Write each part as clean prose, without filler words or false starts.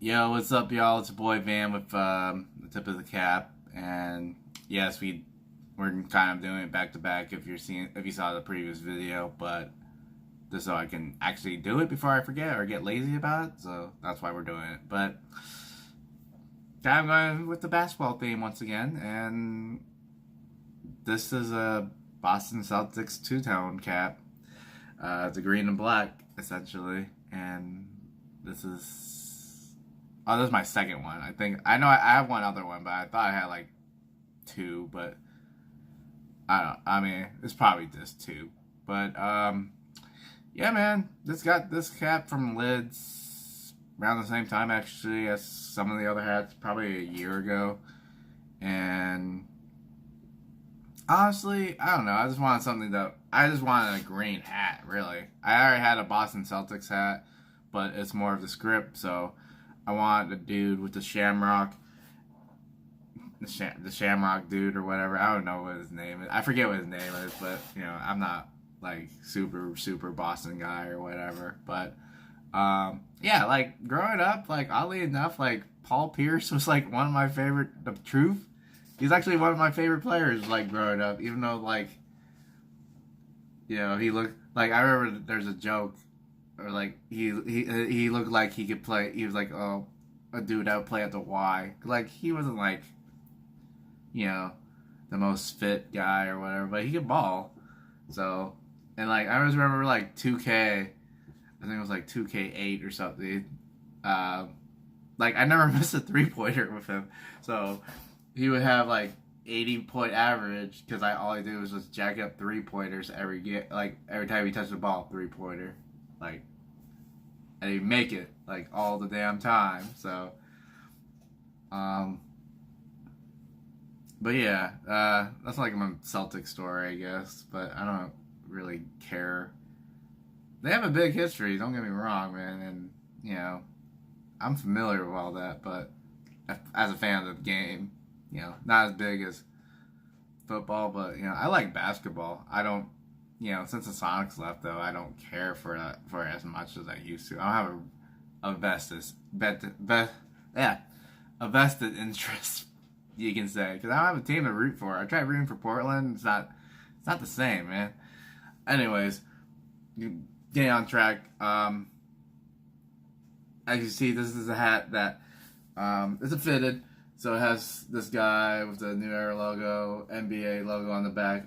Yo, what's up, y'all? It's your boy Van with the tip of the cap, and yes, we're kind of doing it back to back. If you saw the previous video, but just so I can actually do it before I forget or get lazy about it, so that's why we're doing it. But I'm going with the basketball theme once again, and this is a Boston Celtics two-tone cap. It's a green and black essentially, and this is. Oh, this is my second one. I know I have one other one, but I thought I had like two, but I don't. I mean, it's probably just two. But yeah, man, this got this cap from Lids around the same time actually as some of the other hats, probably a year ago. And honestly, I don't know. I just wanted a green hat. Really, I already had a Boston Celtics hat, but it's more of the script, so. I want the dude with the shamrock, the shamrock dude or whatever. I don't know what his name is. I forget what his name is, but I'm not like super Boston guy or whatever. But yeah, like growing up, like oddly enough, like Paul Pierce was like one of my favorite. The truth, he's actually one of my favorite players. Like growing up, even though like he looked like I remember there's a joke. Or like he looked like he could play. He was like a dude that would play at the Y. Like he wasn't like the most fit guy or whatever, but he could ball. So and like I always remember like 2K. I think it was like 2K8 or something. Like I never missed a 3-pointer with him. So he would have like 80-point average because all he did was just jack up 3-pointers every time he touched the ball, 3-pointer. Like, and he'd make it like all the damn time. So, but yeah, that's like my Celtic story, I guess. But I don't really care. They have a big history. Don't get me wrong, man. And I'm familiar with all that. But as a fan of the game, not as big as football. But I like basketball. I don't. Since the Sonics left, though, I don't care for as much as I used to. I don't have a vested interest, you can say, because I don't have a team to root for. I tried rooting for Portland. It's not the same, man. Anyways, getting on track. As you see, this is a hat that it's a fitted, so it has this guy with the New Era logo, NBA logo on the back.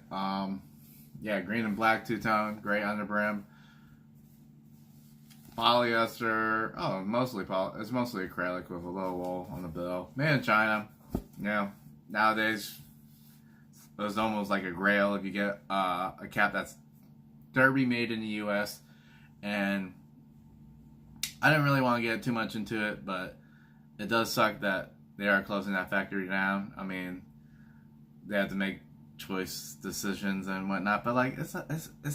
Yeah, green and black two-tone, gray underbrim. Polyester. Oh, it's mostly acrylic with a little wool on the bill. Made in China. Nowadays, it's almost like a grail if you get a cap that's derby made in the U.S. And I didn't really want to get too much into it, but it does suck that they are closing that factory down. I mean, they have to make choice decisions and whatnot, but like it's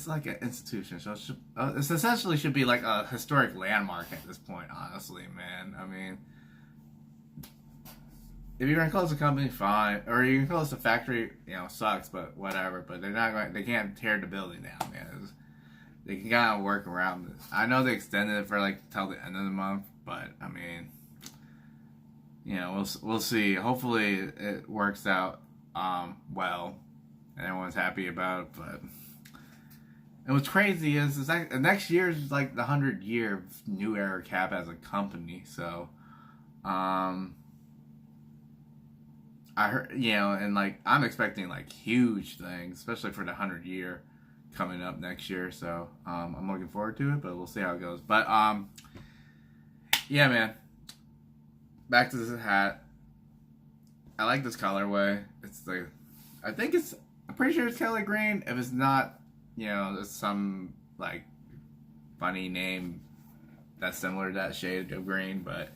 like an institution, so it essentially should be like a historic landmark at this point. Honestly, man, I mean, if you're gonna close the company, fine, or you can close the factory. Sucks, but whatever. But they can't tear the building down, man. They can kind of work around this. I know they extended it for like till the end of the month, but I mean, we'll see. Hopefully, it works out well. And everyone's happy about it, but and what's crazy is next year is like the 100-year New Era cap as a company. So, I heard and like I'm expecting like huge things, especially for the 100-year coming up next year. So, I'm looking forward to it, but we'll see how it goes. But yeah, man. Back to this hat. I like this colorway. I'm pretty sure it's Kelly Green. If it's not, there's some like funny name that's similar to that shade of green, but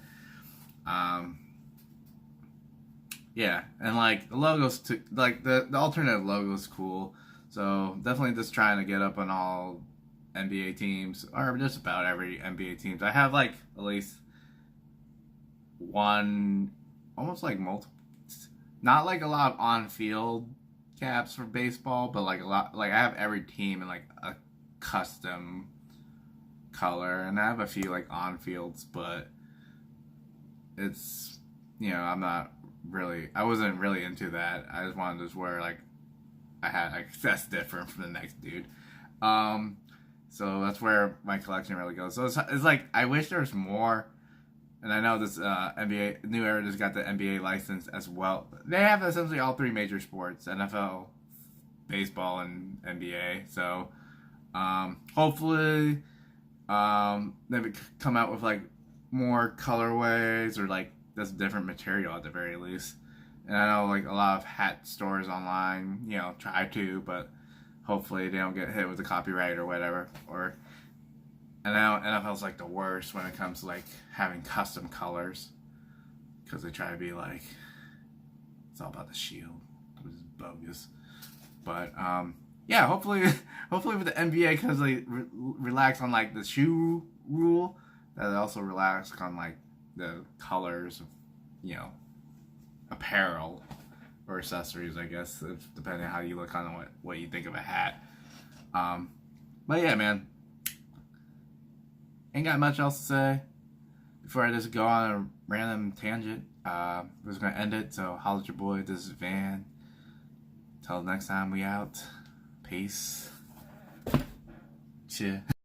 yeah, and like the logos like the alternative logo is cool. So definitely just trying to get up on all NBA teams or just about every NBA teams. I have like at least one, almost like multiple, not like a lot of on-field caps for baseball, but like a lot, like I have every team in like a custom color, and I have a few like on fields, but it's, you know, I wasn't really into that. I just wanted to just wear like I had like that's different from the next dude. So that's where my collection really goes. So it's like I wish there was more. And I know this NBA New Era just got the NBA license as well. They have essentially all three major sports: NFL, baseball, and NBA. So hopefully they would come out with like more colorways or like just different material at the very least. And I know like a lot of hat stores online, you know, try to, but hopefully they don't get hit with the copyright or whatever. And now NFL's like the worst when it comes to like having custom colors, because they try to be like it's all about the shield, which is bogus. But yeah, hopefully with the NBA, because they relax on like the shoe rule, that they also relax on like the colors of, you know, apparel or accessories, I guess, depending on how you look on what you think of a hat. But yeah, man, ain't got much else to say before I just go on a random tangent. We're just gonna end it. So holla at your boy. This is Van. Till next time, we out. Peace. Cheers.